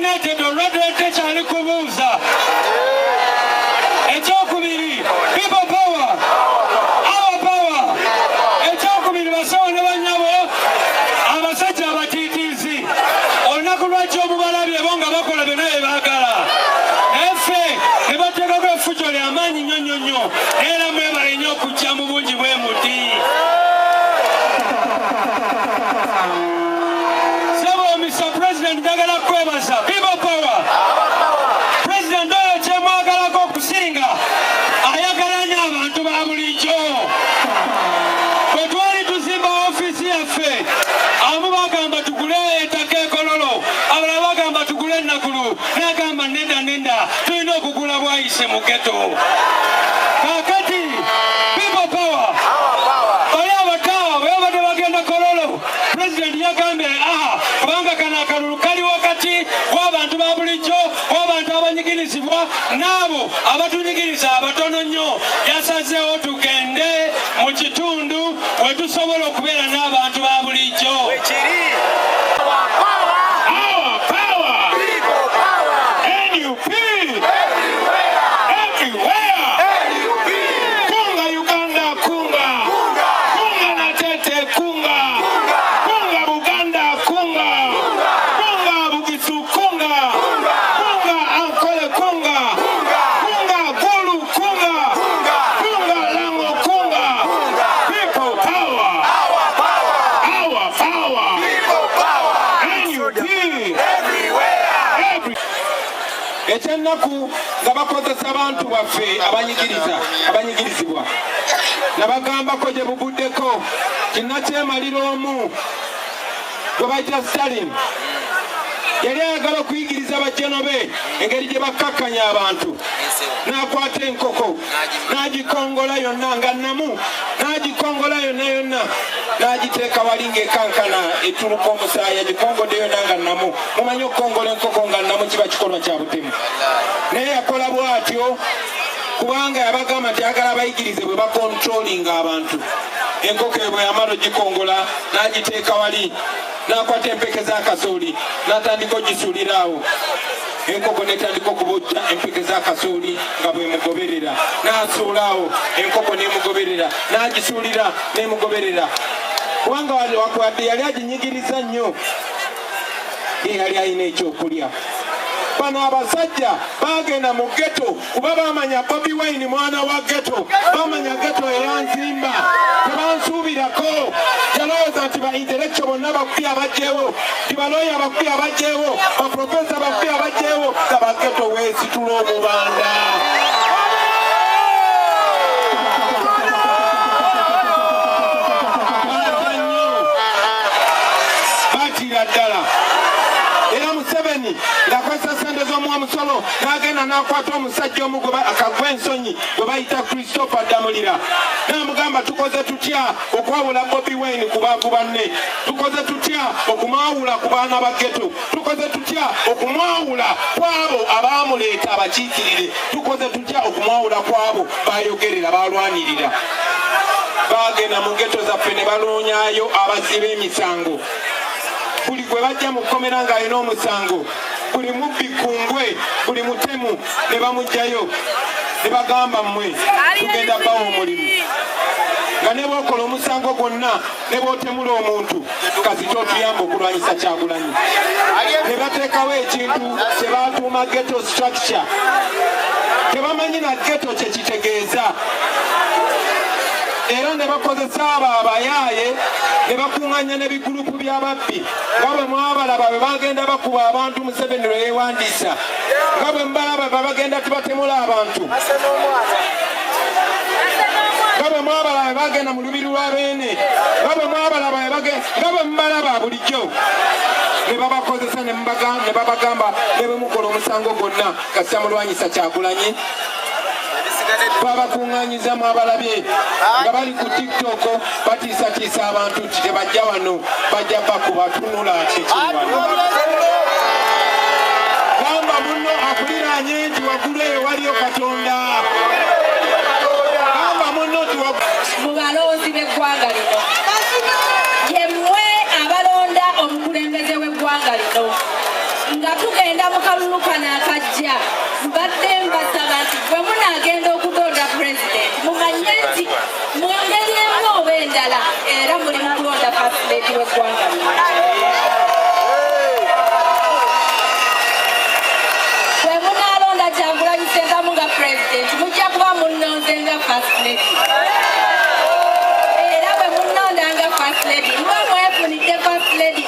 United olwadde kyali kubuuza ekyokubiri people power our power ekyokubiri basawo ne banyabo abasajja abatiitiizi olunaku lwaki omubalabye bo nga bakola byonna bye baagala effe ne bateekako effujo ly'amaanyi nnyo era mwebale nnyo okujja mu bungi bwe muti Mr. President njagala kwebaza people power President oyo kyemwagalako okusinga ayagala nnyo abantu ba bulijjo bwe twali tuzimba ofiisi yaffe abamu bagamba tugule ettaka ekololo abalala bagamba tugule ennagulu n'agamba nedda tulina okugula bwayise mu ghetto kaakati people power oli abatawa bwe babadde bagenda kololo President yagambye kubanga kano akalulu kali wakati w'abantu ba bulijjo w'abantu abanyigirizibwa n'abo abatunyigiriza abatono nnyo yasazeewo tugende mu kitundu we tusobola okubeera n'abantu ba bulijjo ekyennaku nga bakozesa abantu baffe abanyigirizibwa nabagambako gye buguddeko kinnakyemalira omu gwe bayita Stalin yali ayagala okuyigiriza bajjano be engeri gye bakkakkanya abantu n'akwata enkoko n'agikongola yonna nga namu n'agikongola yonna n'agiteeka wali ng'ekankana etuluka omusaayi agikongodde yonna nga namu mumanyi okukongola enkoko nga namu kiba kikolwa kya butemu naye yakola bw'atyo kubanga yabagamba nti ayagala abayigirize bwe bakontrolinga abantu enkoko eyo bwe yamala ogikongola n'agiteeka wali n'akwata empeke za kasooli n'atandika ogisuuliraawo enkoko netandika okubojja empeke za kasooli nga bwemugoberera n'asuulaawo enkoko nemugoberera n'agisuulira nemugoberera kubanga wakwadde yali aginyigiriza nnyo yali alina ekyokulya bano abasajja bagenda mu ghetto kuba bamanya Bobi Wine mwana wa ghetto bamanya ghetto eyanzimba tebansuubirako yalowooza nti ba intellectual bonna bakubbi abajjeewo nti balooya bakubbi abajjeewo baprofesa bakubbi abajjeewo nga ba ghetto weesitula omubanda batira ddala era Museveni ng'akozesa sente z'omwamusolo n'agenda n'akwata omusajja omu akagwa ensonyi gwe bayita Christopher Damulira n'amugamba tukoze tutya okwawula Bobi Wine ku baavu banne tukoze tutya okumwawula ku baana ba ghetto tukoze tutya okumwawula kw'abo abaamuleeta abakiikirire tukoze tutya okumwawula kw'abo bayogerera balwanirira bagenda mu ghetto zaffe ne baloonyayo abazzi b'emisango buli gwe bajja mu kkomera ng'alina omusango buli mubbi kungwe buli mutemu ne bamugjayo ne bagamba mmwe tugenda bawa omulimu nga ne bookola omusango gwonna ne bootemula omuntu kasita otuyamba okulwanyisa Kyagulanyi ne bateekawo ekintu kye batuuma ghetto structure tebamanyi na ghetto kye kitegeeza era ne bakozesa abo abayaaye ne bakuŋŋanya n'ebigurupu by'ababbi nga bwe mwabalaba bwe bagenda bakuba abantu Museveni lwe yeewandiisa nga bwe mubalaba bwe bagenda tubatemula abantu nga bwe mwabalaba bwe bagenda mu lubiru lwa Beene nga bwe mwabalaba nga bwe mubalaba bulijjo ne babakozesa ne babagamba ne bwe mukola omusango gwonna kasita mulwanyisa Kyagulanyi babakuŋŋanyizamu abalabye nga bali ku TikTok batiisatiisa abantu nti tebajja wano bajja bakuba tunula kikiri wano gamba muno akuliraanye nti waggulu eyo waliyo Katonda gamba muno nti mu balonzi b'eggwanga lino ye mmwe abalonda omukulembeze w'eggwanga lino nga tugenda mu kalulu kano akajja mbadde mbasaba nti bwe munaagenda okulonda pulezidenti mumanye nti mu ngeri emu oba endala era muli mu kulonda fasileti w'eggwanga bwe munaalonda Kyagulanyi Ssentamu nga pulezidenti mujja kuba munnonze nga fasileti era bwe munnonda nga fasileti muba mwefunidde fasileti